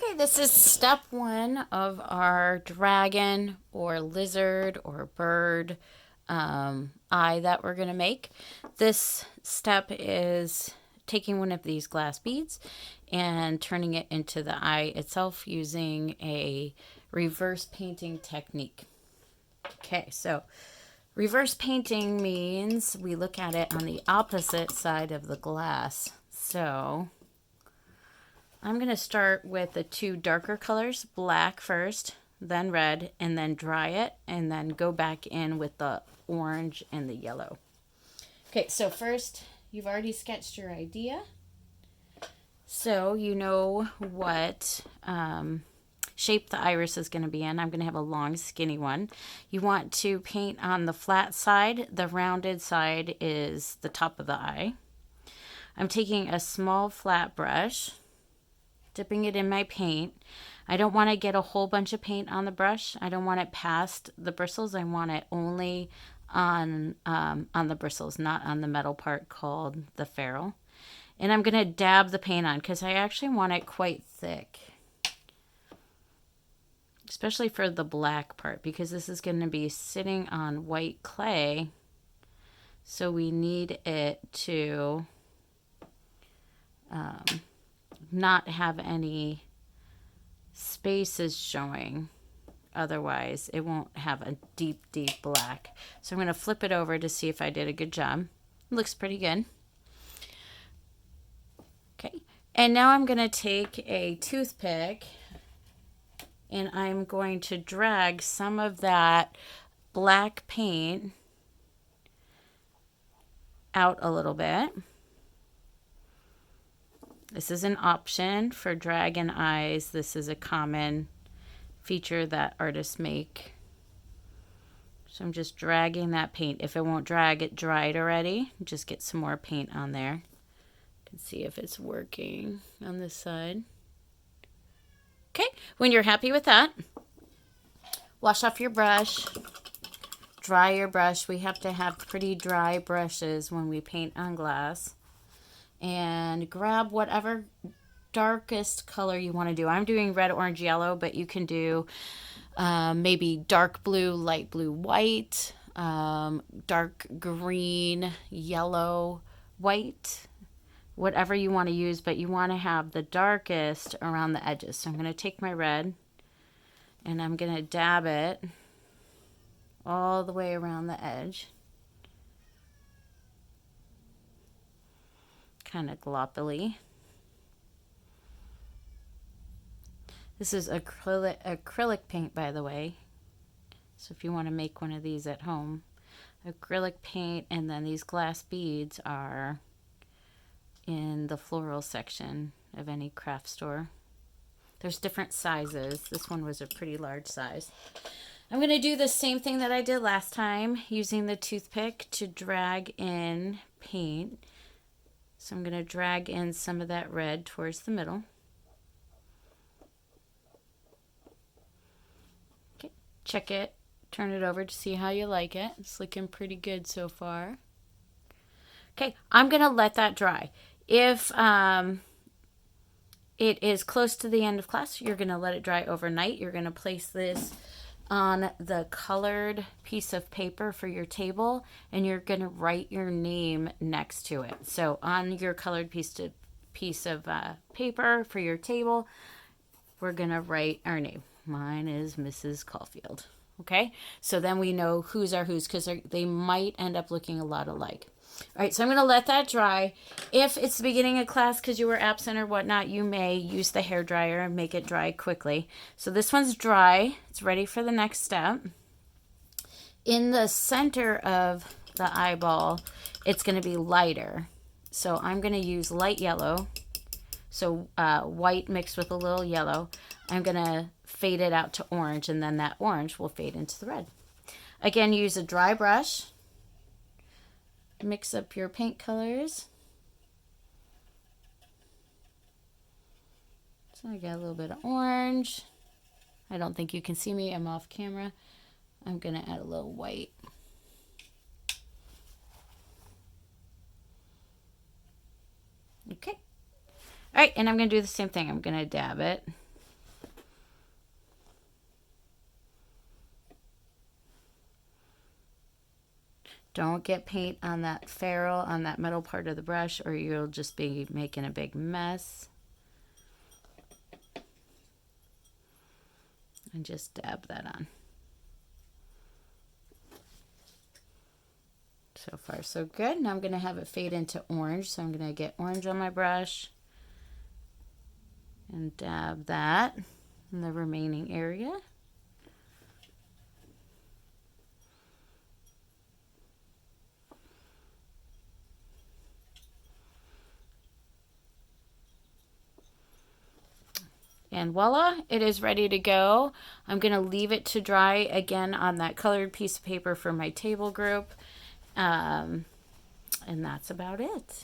Okay, this is step one of our dragon or lizard or bird eye that we're going to make. This step is taking one of these glass beads and turning it into the eye itself using a reverse painting technique. Okay, so reverse painting means we look at it on the opposite side of the glass. So I'm going to start with the two darker colors, black first, then red, and then dry it, and then go back in with the orange and the yellow. Okay, so first, you've already sketched your idea. So you know what shape the iris is going to be in. I'm going to have a long, skinny one. You want to paint on the flat side. The rounded side is the top of the eye. I'm taking a small flat brush, dipping it in my paint. I don't want to get a whole bunch of paint on the brush. I don't want it past the bristles. I want it only on the bristles, not on the metal part called the ferrule. And I'm going to dab the paint on because I actually want it quite thick, especially for the black part, because this is going to be sitting on white clay. So we need it to not have any spaces showing. Otherwise, it won't have a deep, deep black. So I'm going to flip it over to see if I did a good job. It looks pretty good. Okay, and now I'm going to take a toothpick and I'm going to drag some of that black paint out a little bit. This is an option for dragon eyes. This is a common feature that artists make. So I'm just dragging that paint. If it won't drag, it dried already. Just get some more paint on there. You can see if it's working on this side. Okay, when you're happy with that, wash off your brush, dry your brush. We have to have pretty dry brushes when we paint on glass. And grab whatever darkest color you want to do. I'm doing red, orange, yellow, but you can do maybe dark blue, light blue, white, dark green, yellow, white, whatever you want to use, but you want to have the darkest around the edges. So I'm going to take my red and I'm going to dab it all the way around the edge. Kind of gloppily. This is acrylic paint, by the way. So if you want to make one of these at home, acrylic paint, and then these glass beads are in the floral section of any craft store. There's different sizes. This one was a pretty large size. I'm going to do the same thing that I did last time, using the toothpick to drag in paint. So I'm going to drag in some of that red towards the middle. Okay, check it, turn it over to see how you like it. It's looking pretty good so far. Okay, I'm going to let that dry. If it is close to the end of class, you're going to let it dry overnight. You're going to place this on the colored piece of paper for your table, and you're going to write your name next to it. So on your colored piece of paper for your table, we're going to write our name. Mine is Mrs. Caulfield. Okay, so then we know whose are whose, because they might end up looking a lot alike. All right, so I'm going to let that dry. If it's the beginning of class because you were absent or whatnot, you may use the hair dryer and make it dry quickly. So this one's dry. It's ready for the next step. In the center of the eyeball, it's going to be lighter. So I'm going to use light yellow. So white mixed with a little yellow. I'm going to fade it out to orange, and then that orange will fade into the red. Again, use a dry brush. Mix up your paint colors. So I got a little bit of orange. I don't think you can see me. I'm off camera. I'm going to add a little white. Okay. All right, and I'm going to do the same thing. I'm going to dab it Don't get paint on that ferrule, on that metal part of the brush, or you'll just be making a big mess. And just dab that on. So far, so good. Now I'm going to have it fade into orange. So I'm going to get orange on my brush and dab that in the remaining area. And voila, it is ready to go. I'm going to leave it to dry again on that colored piece of paper for my table group. And that's about it.